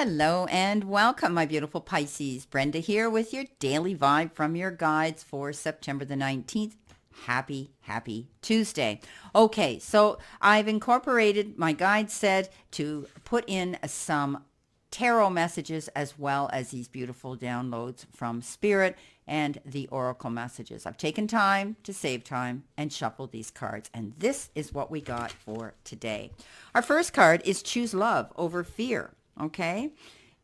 Hello and welcome, my beautiful Pisces. Brenda here with your daily vibe from your guides for September the 19th. Happy Tuesday. Okay, so I've incorporated, my guide said, to put in some tarot messages as well as these beautiful downloads from Spirit and the Oracle messages. I've taken time to save time and shuffled these cards, and this is what we got for today. Our first card is Choose Love Over Fear. Okay?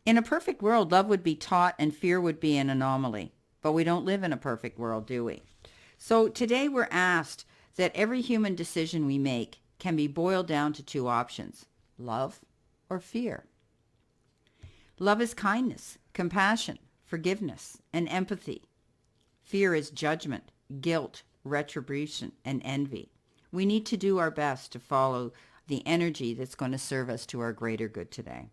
In a perfect world, love would be taught and fear would be an anomaly. But we don't live in a perfect world, do we? So today we're asked that every human decision we make can be boiled down to two options: love or fear. Love is kindness, compassion, forgiveness, and empathy. Fear is judgment, guilt, retribution, and envy. We need to do our best to follow the energy that's going to serve us to our greater good today.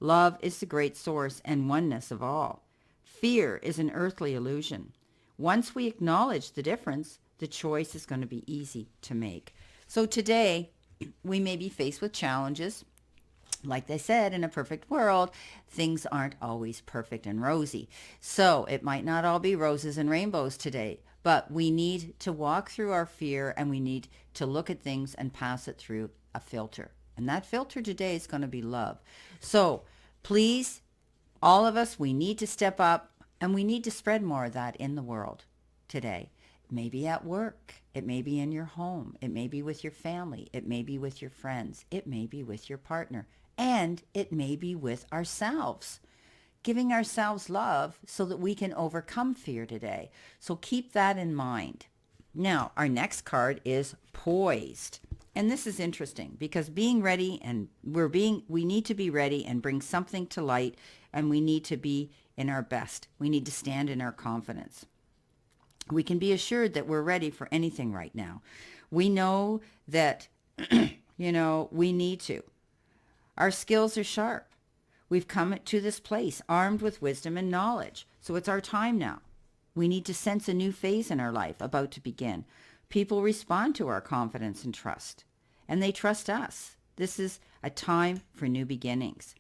Love is the great source and oneness of all. Fear is an earthly illusion. Once we acknowledge the difference, the choice is going to be easy to make. So today, we may be faced with challenges. Like they said, in a perfect world, things aren't always perfect and rosy. So it might not all be roses and rainbows today, but we need to walk through our fear and we need to look at things and pass it through a filter. And that filter today is going to be love. So please, all of us, we need to step up and we need to spread more of that in the world today. It may be at work. It may be in your home. It may be with your family. It may be with your friends. It may be with your partner. And it may be with ourselves. Giving ourselves love so that we can overcome fear today. So keep that in mind. Now, our next card is Poised. And this is interesting because being ready and we need to be ready and bring something to light, and we need to be in our best. We need to stand in our confidence. We can be assured that we're ready for anything right now. We know that, we need to. Our skills are sharp. We've come to this place armed with wisdom and knowledge. So it's our time now. We need to sense a new phase in our life about to begin. People respond to our confidence and trust, and they trust us. This is a time for new beginnings.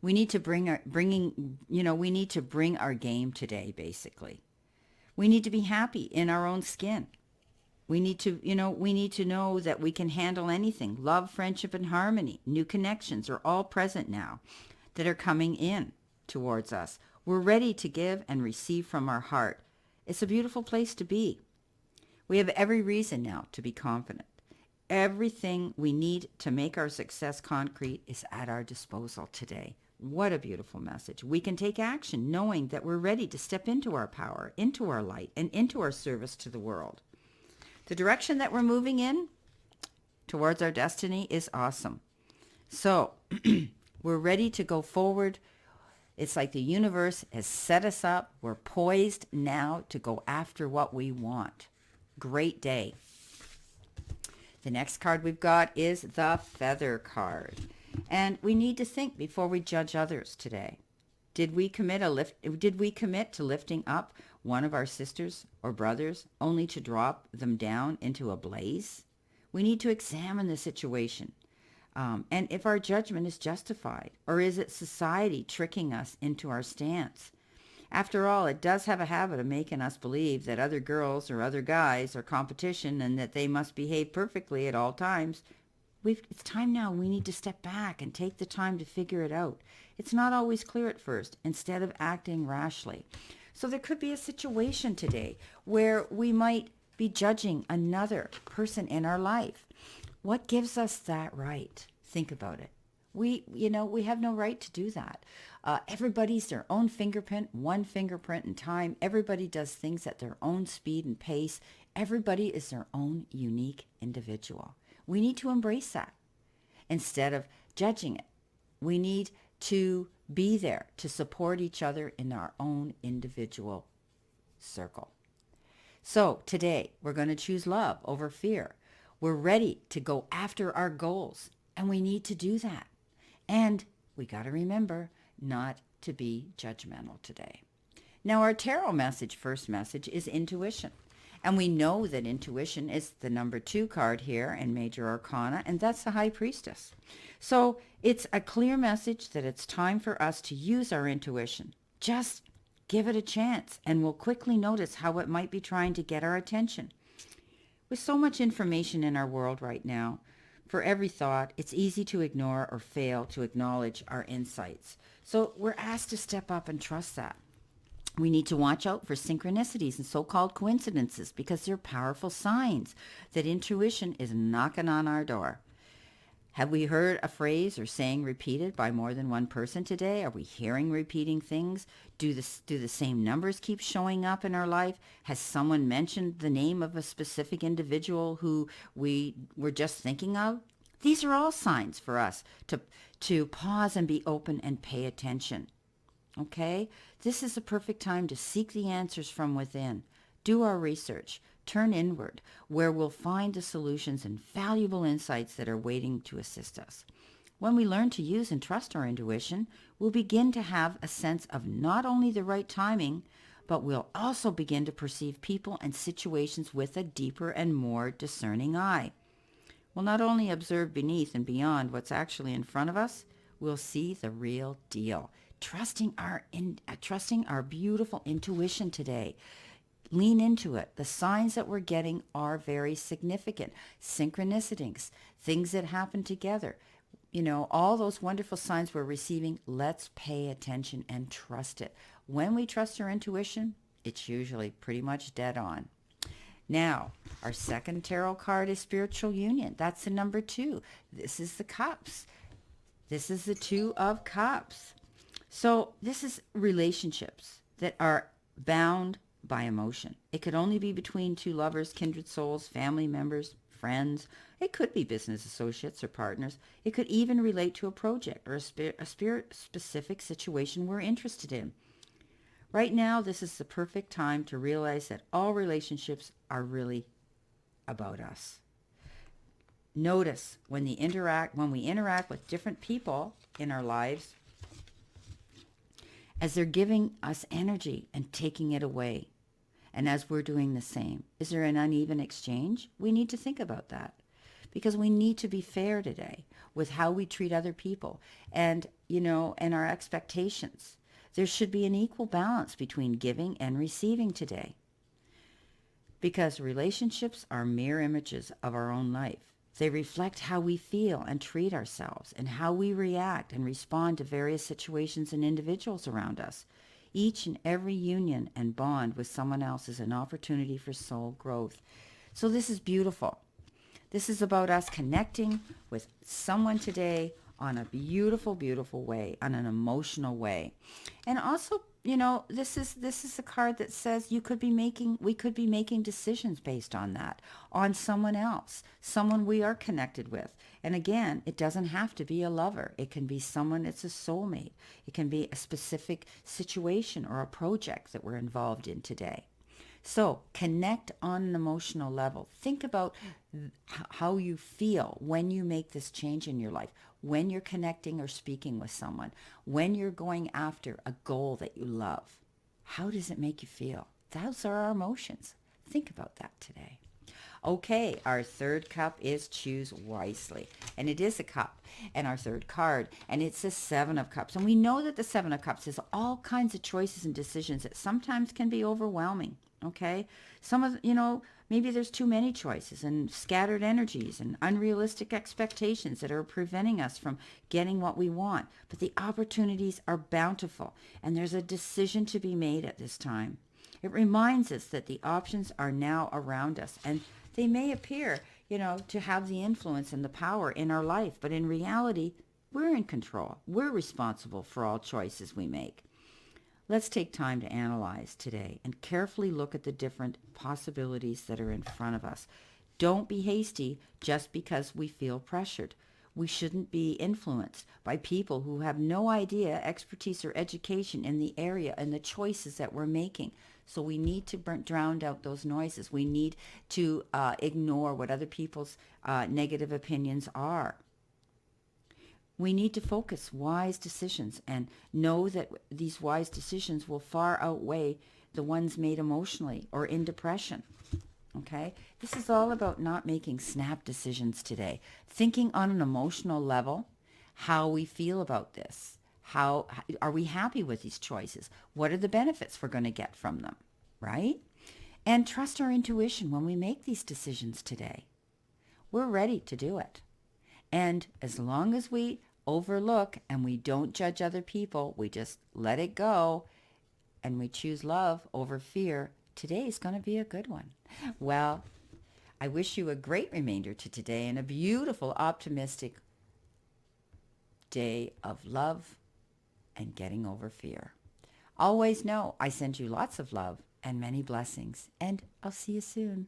We need to bring our game today, basically. We need to be happy in our own skin. We need to know that we can handle anything. Love, friendship, and harmony, new connections are all present now that are coming in towards us. We're ready to give and receive from our heart. It's a beautiful place to be. We have every reason now to be confident. Everything we need to make our success concrete is at our disposal today. What a beautiful message. We can take action knowing that we're ready to step into our power, into our light, and into our service to the world. The direction that we're moving in towards our destiny is awesome. So we're ready to go forward. It's like the universe has set us up. We're poised now to go after what we want. Great day. The next card we've got is the Feather card. And we need to think before we judge others today. Did we commit to lifting up one of our sisters or brothers only to drop them down into a blaze? We need to examine the situation. And if our judgment is justified, or is it society tricking us into our stance? After all, it does have a habit of making us believe that other girls or other guys are competition and that they must behave perfectly at all times. It's time now. We need to step back and take the time to figure it out. It's not always clear at first, instead of acting rashly. So there could be a situation today where we might be judging another person in our life. What gives us that right? Think about it. We have no right to do that. Everybody's their own fingerprint, one fingerprint in time. Everybody does things at their own speed and pace. Everybody is their own unique individual. We need to embrace that instead of judging it. We need to be there to support each other in our own individual circle. So today we're going to choose love over fear. We're ready to go after our goals, and we need to do that. And we got to remember not to be judgmental today. Now, our tarot first message is intuition. And we know that intuition is the number 2 card here in Major Arcana, and that's the High Priestess. So it's a clear message that it's time for us to use our intuition. Just give it a chance, and we'll quickly notice how it might be trying to get our attention. With so much information in our world right now, for every thought, it's easy to ignore or fail to acknowledge our insights. So we're asked to step up and trust that. We need to watch out for synchronicities and so-called coincidences because they're powerful signs that intuition is knocking on our door. Have we heard a phrase or saying repeated by more than one person today? Are we hearing repeating things? Do the same numbers keep showing up in our life? Has someone mentioned the name of a specific individual who we were just thinking of? These are all signs for us to pause and be open and pay attention. Okay? This is a perfect time to seek the answers from within. Do our research. Turn inward, where we'll find the solutions and valuable insights that are waiting to assist us. When we learn to use and trust our intuition, we'll begin to have a sense of not only the right timing, but we'll also begin to perceive people and situations with a deeper and more discerning eye. We'll not only observe beneath and beyond what's actually in front of us, we'll see the real deal. Trusting our beautiful intuition today. Lean into it. The signs that we're getting are very significant. Synchronicities, things that happen together. All those wonderful signs we're receiving, let's pay attention and trust it. When we trust our intuition, it's usually pretty much dead on. Now, our second tarot card is Spiritual Union. That's the number 2. This is the Cups. This is the 2 of Cups. So this is relationships that are bound by emotion. It could only be between 2 lovers, kindred souls, family members, friends. It could be business associates or partners. It could even relate to a project or a spirit-specific situation we're interested in. Right now, this is the perfect time to realize that all relationships are really about us. Notice when we interact with different people in our lives, as they're giving us energy and taking it away. And as we're doing the same, is there an uneven exchange? We need to think about that because we need to be fair today with how we treat other people and our expectations. There should be an equal balance between giving and receiving today because relationships are mirror images of our own life. They reflect how we feel and treat ourselves and how we react and respond to various situations and individuals around us. Each and every union and bond with someone else is an opportunity for soul growth. So this is beautiful. This is about us connecting with someone today on a beautiful, beautiful way, on an emotional way. And also, this is a card that says we could be making decisions based on that, on someone else, someone we are connected with. And again, it doesn't have to be a lover. It can be someone, it's a soulmate. It can be a specific situation or a project that we're involved in today. So connect on an emotional level. Think about how you feel when you make this change in your life, when you're connecting or speaking with someone, when you're going after a goal that you love. How does it make you feel? Those are our emotions. Think about that today. Okay, our third cup is Choose Wisely. And it is a cup. And our third card, and it's the 7 of Cups. And we know that the 7 of Cups is all kinds of choices and decisions that sometimes can be overwhelming. Okay, some of, maybe there's too many choices and scattered energies and unrealistic expectations that are preventing us from getting what we want. But the opportunities are bountiful and there's a decision to be made at this time. It reminds us that the options are now around us and they may appear, to have the influence and the power in our life. But in reality, we're in control. We're responsible for all choices we make. Let's take time to analyze today and carefully look at the different possibilities that are in front of us. Don't be hasty just because we feel pressured. We shouldn't be influenced by people who have no idea, expertise, or education in the area and the choices that we're making. So we need to drown out those noises. We need to ignore what other people's negative opinions are. We need to focus wise decisions and know that these wise decisions will far outweigh the ones made emotionally or in depression. Okay? This is all about not making snap decisions today. Thinking on an emotional level, how we feel about this. How are we happy with these choices? What are the benefits we're going to get from them, right? And trust our intuition when we make these decisions today. We're ready to do it. And as long as we overlook and we don't judge other people, we just let it go and we choose love over fear, today's going to be a good one. Well, I wish you a great remainder to today and a beautiful, optimistic day of love and getting over fear. Always know I send you lots of love and many blessings, and I'll see you soon.